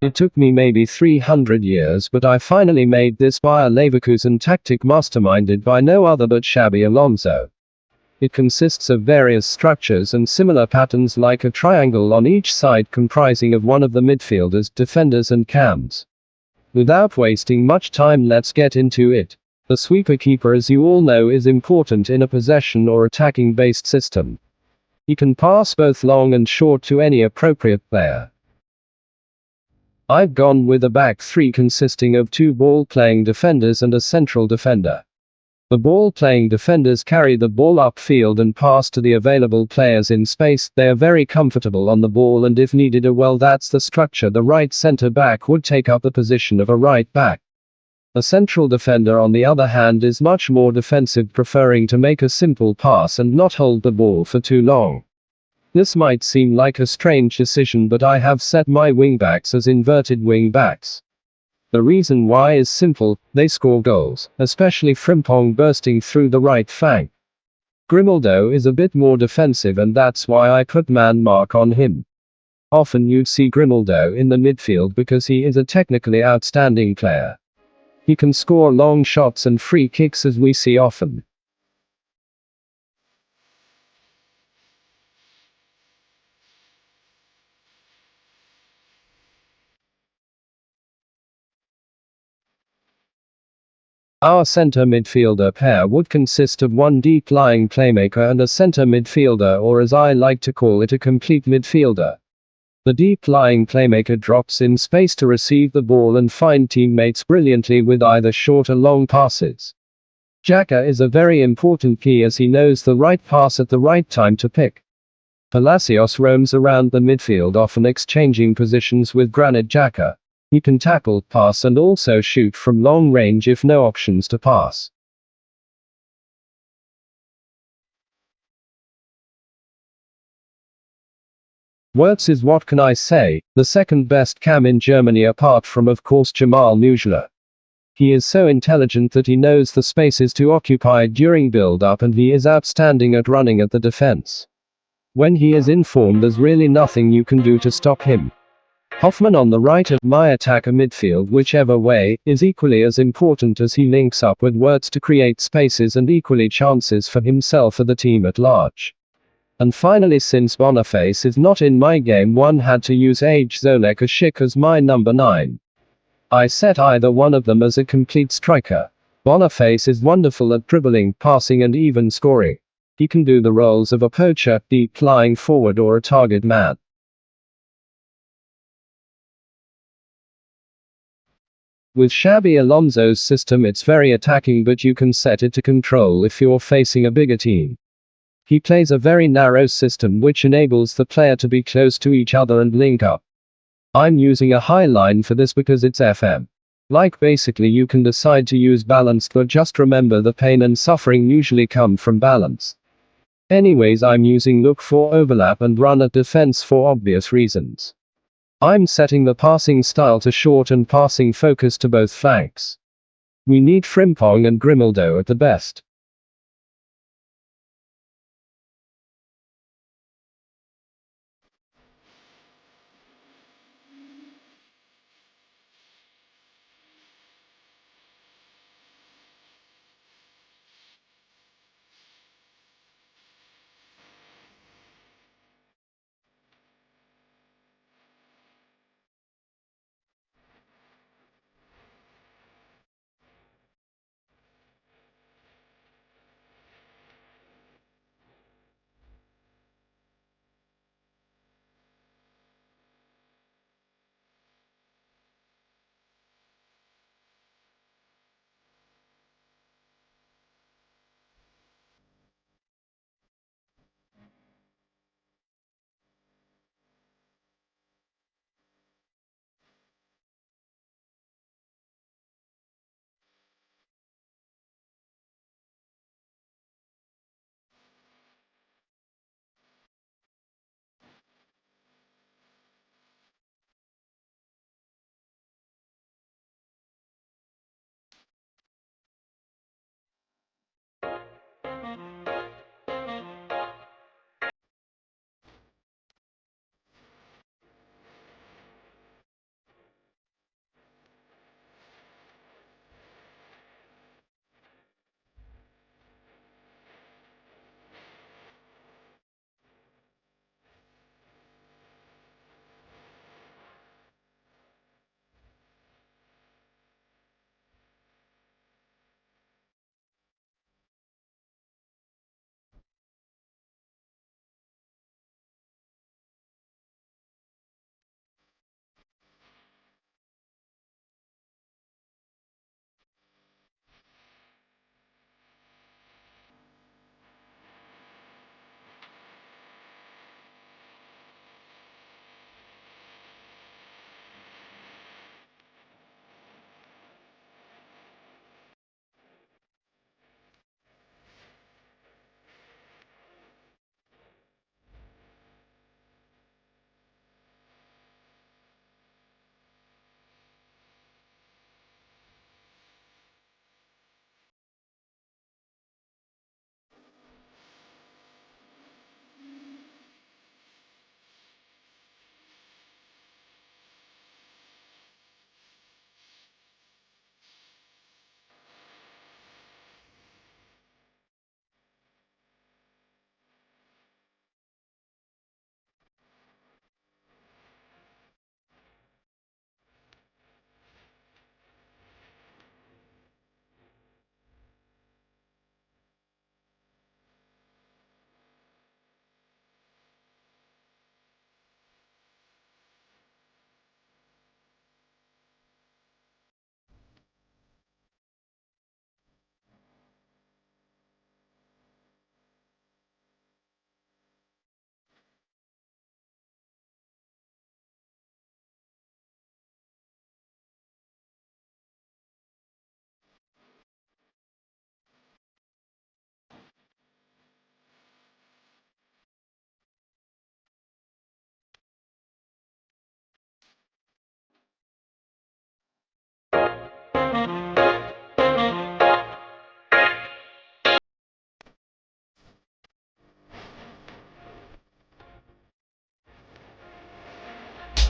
It took me maybe 300 years, but I finally made this Bayer Leverkusen tactic masterminded by no other but Xabi Alonso. It consists of various structures and similar patterns like a triangle on each side comprising of one of the midfielders, defenders and cams. Without wasting much time, let's get into it. The sweeper keeper, as you all know, is important in a possession or attacking based system. He can pass both long and short to any appropriate player. I've gone with a back three consisting of two ball-playing defenders and a central defender. The ball-playing defenders carry the ball upfield and pass to the available players in space. They are very comfortable on the ball, and if needed, that's the structure. The right centre-back would take up the position of a right back. The central defender, on the other hand, is much more defensive, preferring to make a simple pass and not hold the ball for too long. This might seem like a strange decision, but I have set my wingbacks as inverted wingbacks. The reason why is simple: they score goals, especially Frimpong bursting through the right flank. Grimaldo is a bit more defensive, and that's why I put man mark on him. Often you'd see Grimaldo in the midfield because he is a technically outstanding player. He can score long shots and free kicks, as we see often. Our centre midfielder pair would consist of one deep-lying playmaker and a centre midfielder, or as I like to call it, a complete midfielder. The deep-lying playmaker drops in space to receive the ball and find teammates brilliantly with either short or long passes. Xhaka is a very important key, as he knows the right pass at the right time to pick. Palacios roams around the midfield, often exchanging positions with Granit Xhaka. He can tackle, pass and also shoot from long range if no options to pass. Wirtz is, what can I say, the second best cam in Germany, apart from of course Jamal Musiala. He is so intelligent that he knows the spaces to occupy during build-up, and he is outstanding at running at the defense. When he is in form, there's really nothing you can do to stop him. Hoffman on the right of my attacker midfield, whichever way, is equally as important, as he links up with Wirtz to create spaces and equally chances for himself or the team at large. And finally, since Boniface is not in my game, one had to use Zolek Ashik as my number 9. I set either one of them as a complete striker. Boniface is wonderful at dribbling, passing and even scoring. He can do the roles of a poacher, deep-lying forward or a target man. With Xabi Alonso's system, it's very attacking, but you can set it to control if you're facing a bigger team. He plays a very narrow system which enables the player to be close to each other and link up. I'm using a high line for this because it's FM. Like, basically you can decide to use balanced, but just remember the pain and suffering usually come from balance. Anyways, I'm using look for overlap and run at defense for obvious reasons. I'm setting the passing style to short and passing focus to both flanks. We need Frimpong and Grimaldo at the best.